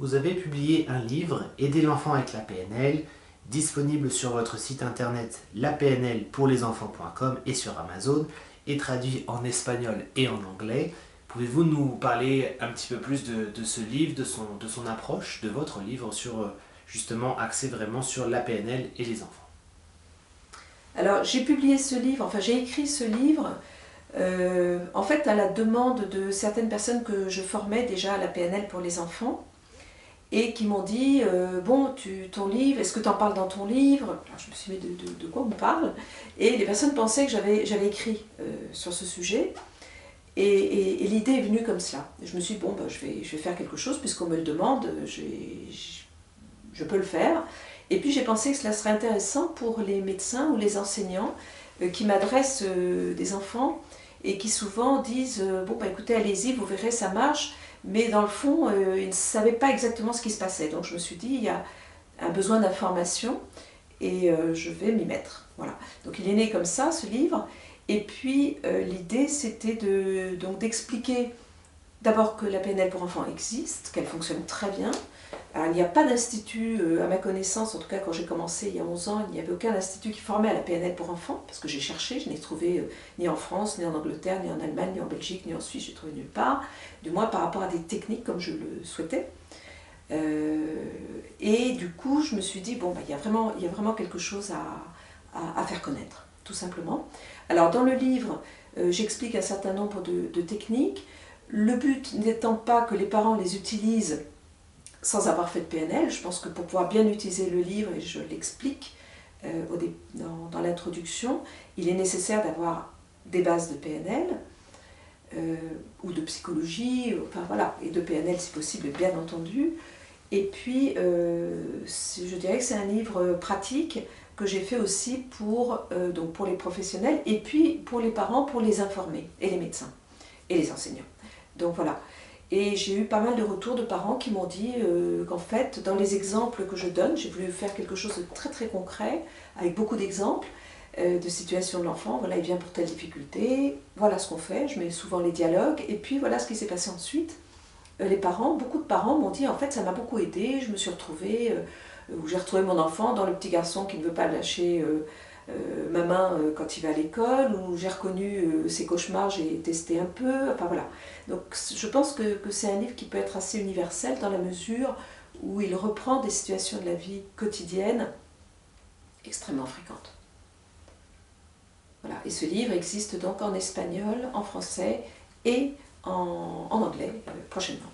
Vous avez publié un livre, Aider l'enfant avec la PNL, disponible sur votre site internet lapnlpourlesenfants.com et sur Amazon, et traduit en espagnol et en anglais. Pouvez-vous nous parler un petit peu plus de ce livre, de son approche, de votre livre, justement axé vraiment sur la PNL et les enfants? Alors j'ai publié ce livre, enfin j'ai écrit ce livre en fait à la demande de certaines personnes que je formais déjà à la PNL pour les enfants et qui m'ont dit bon, ton livre, est-ce que tu en parles dans ton livre? Alors, je me suis dit de quoi on parle? Et les personnes pensaient que j'avais écrit sur ce sujet et l'idée est venue comme cela. Je me suis dit bon, bah, je vais faire quelque chose puisqu'on me le demande, je peux le faire. Et puis j'ai pensé que cela serait intéressant pour les médecins ou les enseignants qui m'adressent des enfants et qui souvent disent bon bah écoutez, allez-y, vous verrez, ça marche, mais dans le fond ils ne savaient pas exactement ce qui se passait. Donc je me suis dit il y a un besoin d'information et je vais m'y mettre. Voilà. Donc il est né comme ça, ce livre. Et puis l'idée c'était d'expliquer d'abord que la PNL pour enfants existe, qu'elle fonctionne très bien. Alors, il n'y a pas d'institut, à ma connaissance, en tout cas quand j'ai commencé il y a 11 ans, il n'y avait aucun institut qui formait à la PNL pour enfants, parce que j'ai cherché, je n'ai trouvé ni en France, ni en Angleterre, ni en Allemagne, ni en Belgique, ni en Suisse, je n'ai trouvé nulle part, du moins par rapport à des techniques comme je le souhaitais. Et du coup, je me suis dit, bon, bah, il y a vraiment quelque chose à faire connaître, tout simplement. Alors dans le livre, j'explique un certain nombre de techniques, le but n'étant pas que les parents les utilisent sans avoir fait de PNL. Je pense que pour pouvoir bien utiliser le livre, et je l'explique dans l'introduction, il est nécessaire d'avoir des bases de PNL ou de psychologie, enfin voilà, et de PNL si possible, bien entendu. Et puis, je dirais que c'est un livre pratique que j'ai fait aussi pour les professionnels et puis pour les parents, pour les informer, et les médecins, et les enseignants. Donc voilà. Et j'ai eu pas mal de retours de parents qui m'ont dit qu'en fait, dans les exemples que je donne, j'ai voulu faire quelque chose de très très concret, avec beaucoup d'exemples de situations de l'enfant. Voilà, il vient pour telle difficulté, voilà ce qu'on fait, je mets souvent les dialogues, et puis voilà ce qui s'est passé ensuite. Les parents, beaucoup de parents m'ont dit en fait ça m'a beaucoup aidé, je me suis retrouvée, où j'ai retrouvé mon enfant dans le petit garçon qui ne veut pas lâcher ma main quand il va à l'école, où j'ai reconnu ses cauchemars, j'ai testé un peu, enfin voilà. Donc je pense que c'est un livre qui peut être assez universel dans la mesure où il reprend des situations de la vie quotidienne extrêmement fréquentes. Voilà. Et ce livre existe donc en espagnol, en français et en anglais prochainement.